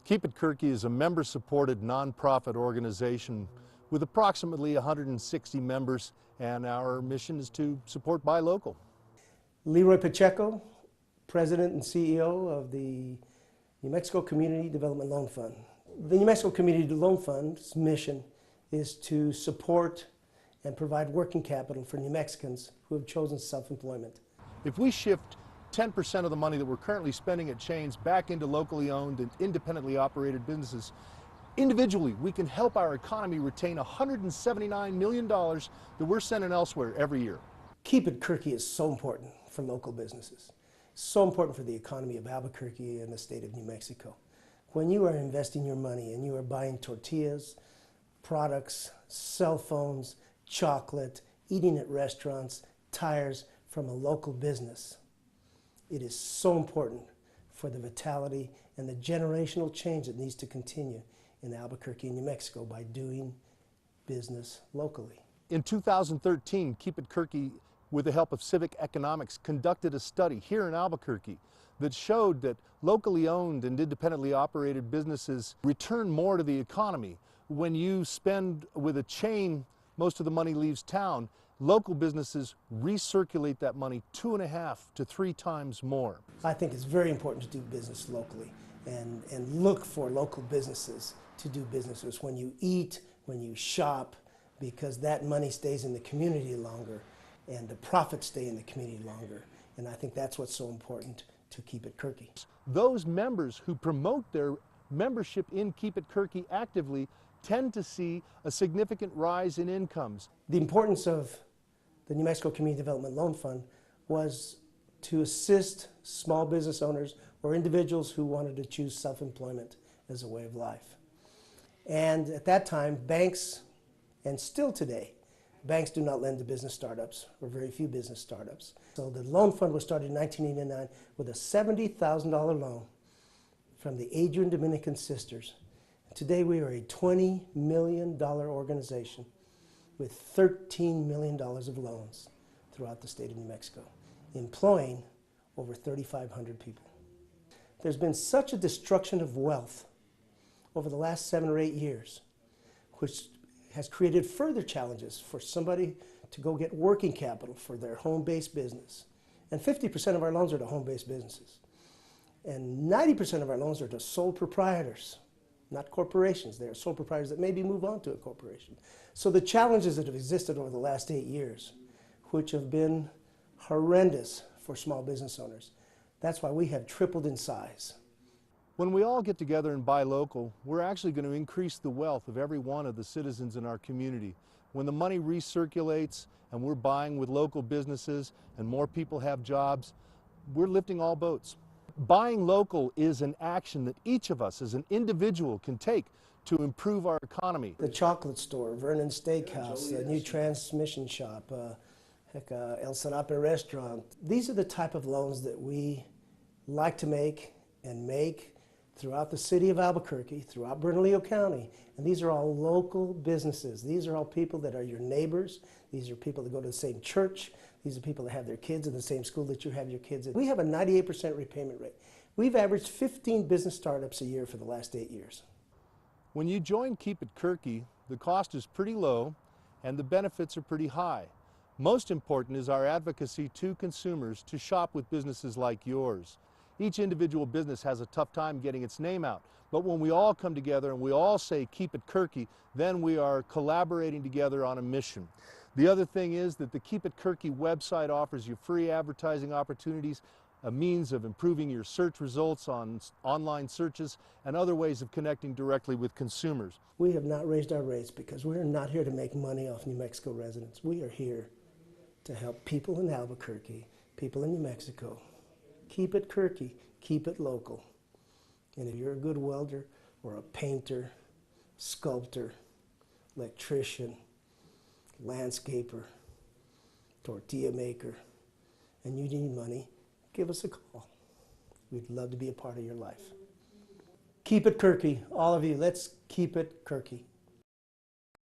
Keep It Querque is a member-supported nonprofit organization with approximately 160 members, and our mission is to support Buy Local. Leroy Pacheco, President and CEO of the New Mexico Community Development Loan Fund. The New Mexico Community Loan Fund's mission is to support and provide working capital for New Mexicans who have chosen self-employment. If we shift 10% of the money that we're currently spending at chains back into locally owned and independently operated businesses, individually we can help our economy retain $179 million that we're sending elsewhere every year. Keep It Querque is so important for local businesses, so important for the economy of Albuquerque and the state of New Mexico. When you are investing your money and you are buying tortillas, products, cell phones, chocolate, eating at restaurants, tires from a local business, it is so important for the vitality and the generational change that needs to continue in Albuquerque and New Mexico by doing business locally. In 2013, Keep It Querque, with the help of Civic Economics, conducted a study here in Albuquerque that showed that locally owned and independently operated businesses return more to the economy. When you spend with a chain, most of the money leaves town. Local businesses recirculate that money 2.5 to 3 times more. I think it's very important to do business locally and look for local businesses to do businesses when you eat, when you shop, because that money stays in the community longer and the profits stay in the community longer. And I think that's what's so important to Keep It Querque. Those members who promote their membership in Keep It Querque actively tend to see a significant rise in incomes. The importance of the New Mexico Community Development Loan Fund was to assist small business owners or individuals who wanted to choose self-employment as a way of life. And at that time, banks, and still today, banks do not lend to business startups, or very few business startups. So the loan fund was started in 1989 with a $70,000 loan from the Adrian Dominican Sisters. Today we are a $20 million organization with $13 million of loans throughout the state of New Mexico, employing over 3,500 people. There's been such a destruction of wealth over the last 7 or 8 years, which has created further challenges for somebody to go get working capital for their home-based business. And 50% of our loans are to home-based businesses. And 90% of our loans are to sole proprietors, not corporations. They are sole proprietors that maybe move on to a corporation. So the challenges that have existed over the last 8 years, which have been horrendous for small business owners, that's why we have tripled in size. When we all get together and buy local, we're actually going to increase the wealth of every one of the citizens in our community. When the money recirculates and we're buying with local businesses and more people have jobs, we're lifting all boats. Buying local is an action that each of us as an individual can take to improve our economy. The chocolate store, Vernon Steakhouse, a new transmission shop, El Sanape restaurant. These are the type of loans that we like to make throughout the city of Albuquerque, throughout Bernalillo County. And these are all local businesses. These are all people that are your neighbors. These are people that go to the same church. These are people that have their kids in the same school that you have your kids in. We have a 98% repayment rate. We've averaged 15 business startups a year for the last 8 years. When you join Keep It Querque, the cost is pretty low and the benefits are pretty high. Most important is our advocacy to consumers to shop with businesses like yours. Each individual business has a tough time getting its name out, but when we all come together and we all say Keep It Querque, then we are collaborating together on a mission. The other thing is that the Keep It Querque website offers you free advertising opportunities, a means of improving your search results on online searches, and other ways of connecting directly with consumers. We have not raised our rates because we are not here to make money off New Mexico residents. We are here to help people in Albuquerque, people in New Mexico. Keep It Querque, keep it local. And if you're a good welder or a painter, sculptor, electrician, landscaper, tortilla maker, and you need money, give us a call. We'd love to be a part of your life. Keep It Querque, all of you, let's keep it Querque.